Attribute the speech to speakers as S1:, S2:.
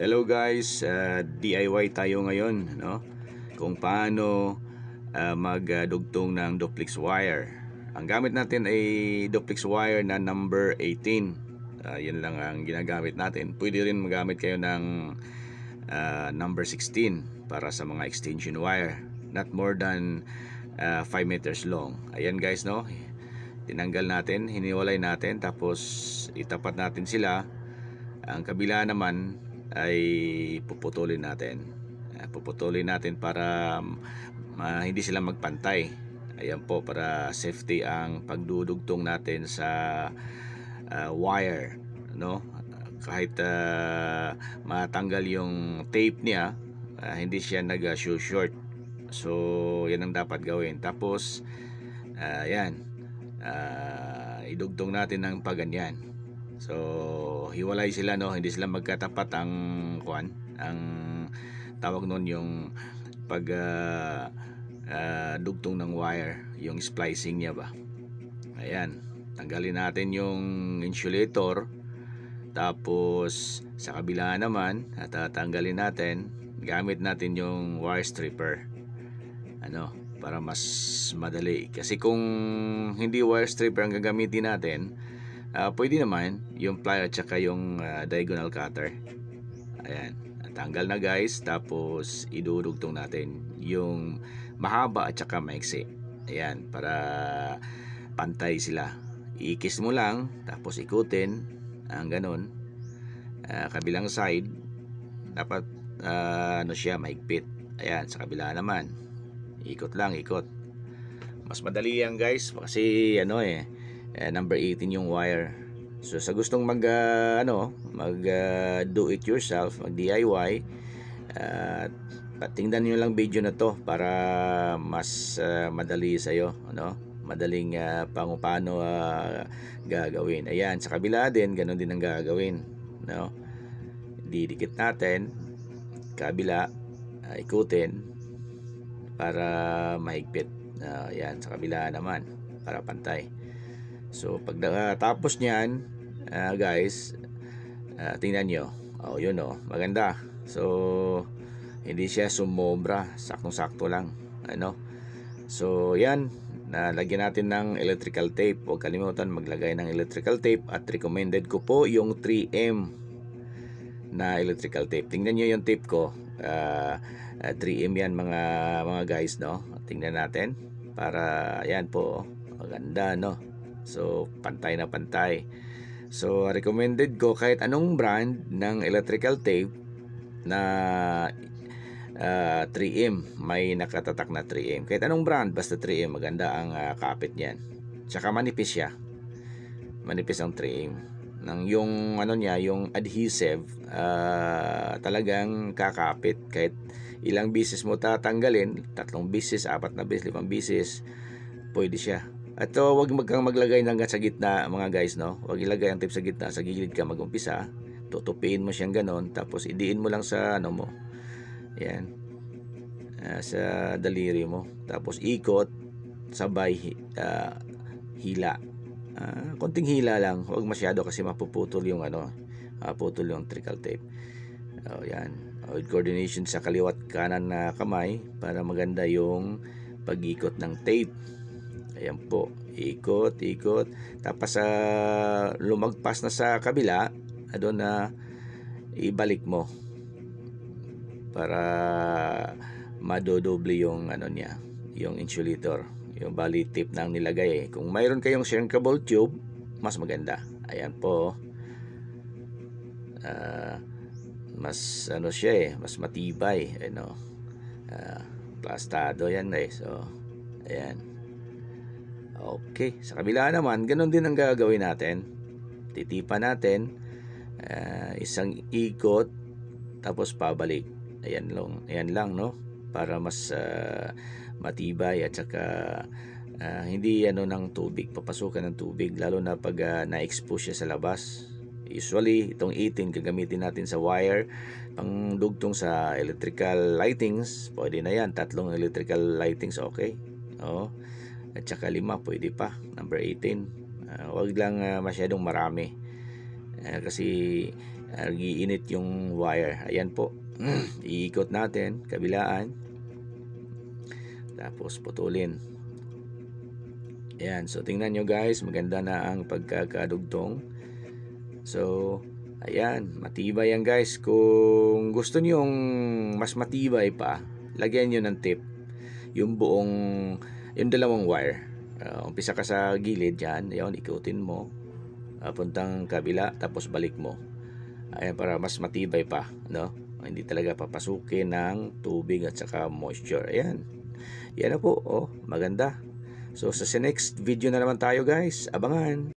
S1: Hello guys, DIY tayo ngayon, no? Kung paano magdugtong ng duplex wire. Ang gamit natin ay duplex wire na number 18. Yan lang ang ginagamit natin. Pwede rin magamit kayo ng number 16 para sa mga extension wire. Not more than 5 meters long. Ayan guys, no? Tinanggal natin, hiniwalay natin, tapos itapat natin sila. Ang kabila naman ay puputulin natin. Puputulin natin para hindi sila magpantay. Ayan po, para safety ang pagdudugtong natin sa wire, no? Kahit matanggal yung tape niya, hindi siya nag-short. So yan ang dapat gawin. Tapos idugtong natin ng paganyan. So hiwalay sila, no? Hindi sila magkatapat. Ang tawag nun yung pag dugtong ng wire, yung splicing niya ba. Ayan, tanggalin natin yung insulator. Tapos sa kabila naman, tatanggalin natin, gamit natin yung wire stripper, para mas madali. Kasi kung hindi wire stripper ang gagamitin natin, pwede naman yung plier at saka yung diagonal cutter. Ayan, tanggal na guys. Tapos idudugtong natin yung mahaba at saka maiksi. Ayan, para pantay sila. Iikis mo lang, tapos ikutin ang ganun. Kabilang side dapat siya mahigpit. Ayan, sa kabila naman ikot lang, ikot. Mas madali yan guys, kasi number 18 yung wire. So sa gustong mag do it yourself, mag DIY, tingnan niyo lang video na to para mas madali sa iyo, madaling paano gagawin. Ayan, sa kabila din ganoon din ang gagawin, didikit natin kabila, ikutin para mahigpit. Ayan, sa kabila naman para pantay. So pag tapos niyan, guys, tingnan nyo. Yun, maganda. So hindi siya sumobra, saktong-sakto lang, So yan, lagyan natin ng electrical tape. Huwag kalimutan maglagay ng electrical tape, at recommended ko po yung 3M na electrical tape. Tingnan nyo yung tape ko, 3M yan mga guys, tingnan natin para yan po, maganda, So pantay na pantay. So recommended ko kahit anong brand ng electrical tape na 3M, may nakatatak na 3M. Kahit anong brand, basta 3M, maganda ang kapit niyan. Tsaka manipis siya. Manipis ang 3M. Yung yung adhesive, talagang kakapit. Kahit ilang bisis mo tatanggalin, 3 bisis, 4 na bisis, 5 bisis, pwede siya. At wag kang maglagay ng sa gitna mga guys, Wag ilagay ang tape sa gitna, sa gilid ka mag-umpisa. Tutupiin mo siyang ganon, tapos idiin mo lang sa mo. Yan. Sa daliri mo. Tapos ikot, sabay hila. Konting hila lang, wag masyado kasi mapuputol yung putol yung electrical tape. Yan. With coordination sa kaliwat kanan na kamay para maganda yung pag-ikot ng tape. Ayan po, ikot. Tapos lumagpas na sa kabila, doon na ibalik mo para madodoble yung niya, yung insulator, yung bali tip na ang nilagay. Kung mayroon kayong shrinkable tube, mas maganda. Ayan po, mas siya mas matibay, plastado yan guys. So ayan. Okay, sa kabila naman, ganun din ang gagawin natin. Titipan natin, isang ikot, tapos pabalik. Ayan lang, para mas matibay, at saka hindi ng tubig, papasukan ng tubig, lalo na pag na-expose siya sa labas. Usually, itong 18 gagamitin natin sa wire, pang dugtong sa electrical lightings, pwede na yan. 3 electrical lightings, okay. At saka 5 pwede pa, number 18. Wag lang masyadong marami, kasi Nagiinit yung wire. Ayan po. Iikot natin kabilaan. Tapos putulin. Ayan. So tingnan nyo guys, maganda na ang pagkakadugtong. So ayan, matibay yan guys. Kung gusto nyo yung mas matibay pa, lagyan nyo ng tip yung yung dalawang wire. Umpisa ka sa gilid yan. Ayan, ikutin mo. Puntang kabila, tapos balik mo. Ayan, para mas matibay pa, no? Hindi talaga papasukin ng tubig at saka moisture. Ayan. Yan na po, maganda. So sa next video na naman tayo guys. Abangan.